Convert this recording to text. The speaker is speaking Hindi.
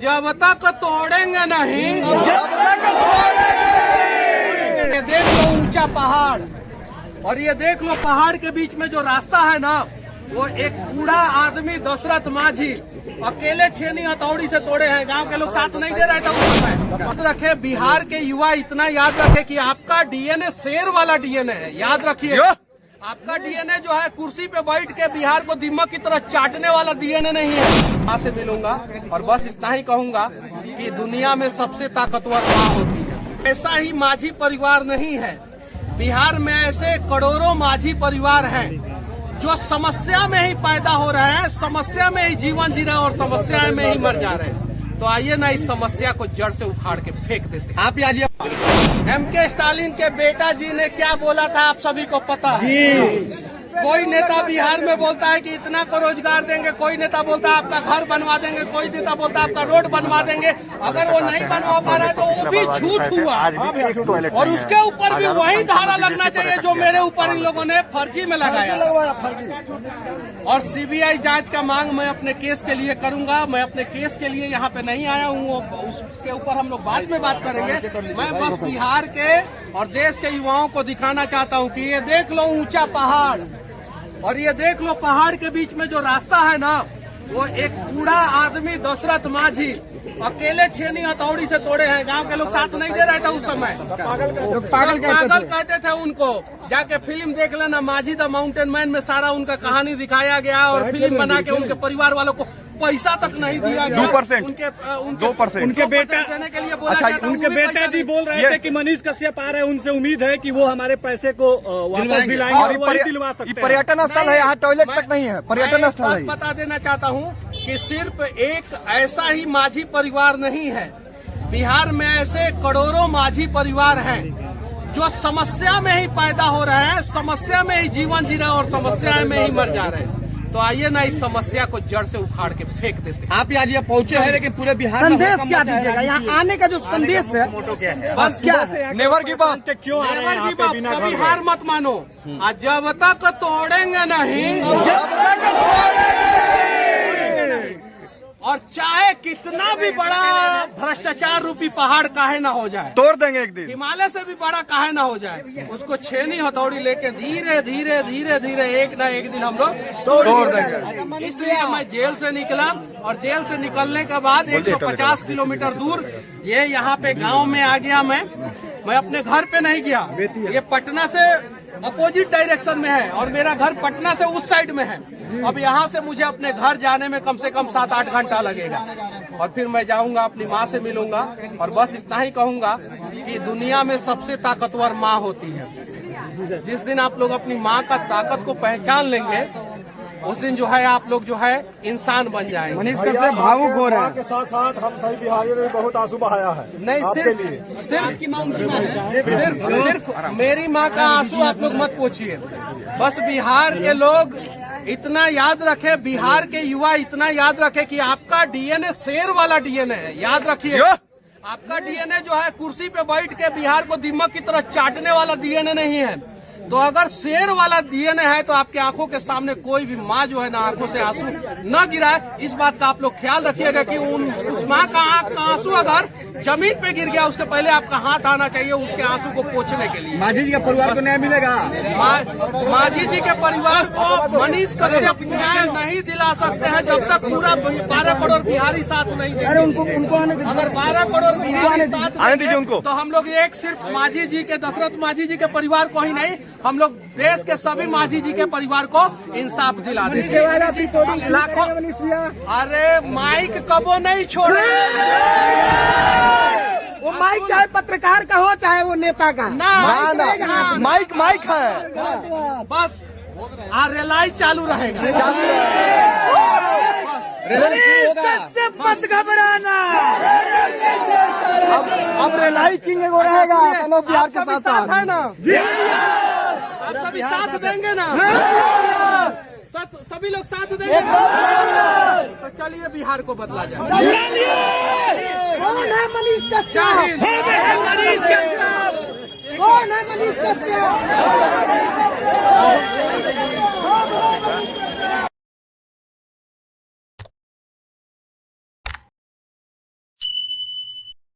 जब तक तोड़ेंगे नहीं जब तक छोड़ेंगे। देख लो ऊंचा पहाड़, और ये देख लो पहाड़ के बीच में जो रास्ता है ना, वो एक बूढ़ा आदमी दशरथ माझी अकेले छेनी हथौड़ी से तोड़े हैं। गांव के लोग साथ नहीं दे रहे थे उस समय। याद रखे, बिहार के युवा इतना याद रखे कि आपका डीएनए शेर वाला डीएनए है। याद रखिए, आपका डीएनए जो है कुर्सी पे बैठ के बिहार को दीमक की तरह चाटने वाला डीएनए नहीं है। माँ से मिलूंगा और बस इतना ही कहूंगा कि दुनिया में सबसे ताकतवर माँ होती है। ऐसा ही माझी परिवार नहीं है, बिहार में ऐसे करोड़ों माझी परिवार हैं जो समस्या में ही पैदा हो रहे हैं, समस्या में ही जीवन जी रहे हैं और समस्या में ही मर जा रहे हैं। तो आइए ना इस समस्या को जड़ से उखाड़ के फेंक देते हैं। आप आइए। एमके स्टालिन के बेटा जी ने क्या बोला था आप सभी को पता है। कोई नेता बिहार में बोलता है कि इतना को रोजगार देंगे, कोई नेता बोलता है आपका घर बनवा देंगे, कोई नेता बोलता है आपका रोड बनवा देंगे। अगर वो नहीं बनवा पा रहा है तो वो भी झूठ हुआ, और उसके ऊपर भी वही धारा लगना चाहिए जो मेरे ऊपर इन लोगों ने फर्जी में लगाया। और सीबीआई जांच का मांग मैं अपने केस के लिए करूंगा। मैं अपने केस के लिए यहाँ पे नहीं आया हूँ, उसके ऊपर हम लोग बाद में बात करेंगे। मैं बस बिहार के और देश के युवाओं को दिखाना चाहता हूँ कि ये देख लो ऊंचा पहाड़, और ये देख लो पहाड़ के बीच में जो रास्ता है ना, वो एक बूढ़ा आदमी दशरथ माझी अकेले छेनी हथौड़ी से तोड़े हैं। गांव के लोग साथ नहीं दे रहे थे उस समय। पागल कहते थे उनको। जाके फिल्म देख लेना, माझी द माउंटेन मैन में सारा उनका कहानी दिखाया गया, और फिल्म बना के उनके परिवार वालों को पैसा तक नहीं दिया गया। 2% उनके बेटा देने के लिए बोला जाता। उनके बेटा जी बोल रहे थे कि मनीष कश्यप आ रहे हैं, उनसे उम्मीद है कि वो हमारे पैसे को वापस दिलाएंगे और वही दिलवा सकते हैं। पर्यटन स्थल है, यहाँ टॉयलेट तक नहीं है, पर्यटन स्थल है। बता देना चाहता हूँ कि सिर्फ एक ऐसा ही माझी परिवार नहीं है, बिहार में ऐसे करोड़ों माझी परिवार हैं जो समस्या में ही पैदा हो रहे हैं, समस्या में ही जीवन जी रहे हैं और समस्या में ही मर जा रहे हैं। तो आइए ना इस समस्या को जड़ से उखाड़ के फेंक देते हैं। आप आज ये पहुंचे हैं, लेकिन पूरे बिहार संदेश क्या दीजिएगा यहाँ आने का जो संदेश है? बस क्या है? Never give up. क्यों आ रहे हैं यहाँ पे बिना घर? हार मत मानो, जब तक तोड़ेंगे नहीं जब तक और चाहे कितना भी बड़ा भ्रष्टाचार रूपी पहाड़ काहे ना हो जाए, तोड़ देंगे एक दिन। हिमालय से भी बड़ा काहे ना हो जाए, उसको छेनी हथौड़ी लेके धीरे धीरे धीरे धीरे एक ना एक दिन हम लोग तोड़ देंगे। इसलिए मैं जेल से निकला, और जेल से निकलने के बाद 150 किलोमीटर दूर ये यहाँ पे गांव में आ गया। मैं अपने घर पे नहीं गया, ये पटना से अपोजिट डायरेक्शन में है और मेरा घर पटना से उस साइड में है। अब यहाँ से मुझे अपने घर जाने में कम से कम 7-8 घंटा लगेगा, और फिर मैं जाऊंगा अपनी माँ से मिलूंगा। और बस इतना ही कहूंगा कि दुनिया में सबसे ताकतवर माँ होती है। जिस दिन आप लोग अपनी माँ का ताकत को पहचान लेंगे, उस दिन जो है आप लोग जो है इंसान बन जाएंगे। मनीष कश्यप भावुक हो रहा है। के साथ साथ हम सही बिहारियों ने बहुत आंसू बहाया है। नहीं, सिर्फ मेरी माँ का आंसू आप लोग मत पूछिए। बस बिहार के लोग इतना याद रखे, बिहार के युवा इतना याद रखे कि आपका डीएनए शेर वाला डीएनए है। याद रखिए, आपका डीएनए जो है कुर्सी पे बैठ के बिहार को दीमक की तरह चाटने वाला डीएनए नहीं है। तो अगर शेर वाला डीएनए है तो आपके आंखों के सामने कोई भी माँ जो है ना आंखों से आंसू न गिराए, इस बात का आप लोग ख्याल रखिएगा कि उस माँ का आंसू अगर जमीन पे गिर गया, उसके पहले आपका हाथ आना चाहिए उसके आंसू को पोंछने के लिए। माझी जी के परिवार को न्याय मिलेगा? माझी जी के परिवार को मनीष कश्यप न्याय नहीं दिला सकते हैं जब तक पूरा 12 करोड़ बिहारी साथ नहीं देंगे। उनको अगर 12 करोड़ बिहारी साथ आने दीजिए उनको, तो हम लोग एक सिर्फ माझी जी के, दशरथ माझी जी के परिवार को ही नहीं, हम लोग देश के सभी माझी जी के परिवार को इंसाफ दिला देंगे। लाखों, अरे माइक कबो नहीं छोड़े। वो माइक चाहे पत्रकार का हो चाहे वो नेता का, माइक है। बस रेलाई चालू रहेगा। मत घबराना, अब रेलाई किंग वो रहेगा बिहार के साथ साथ है ना। आप सभी साथ देंगे ना? सभी लोग साथ देंगे तो चलिए बिहार को बदला जाए। कौन है मनीष कश्यप? कौन है मनीष कश्यप?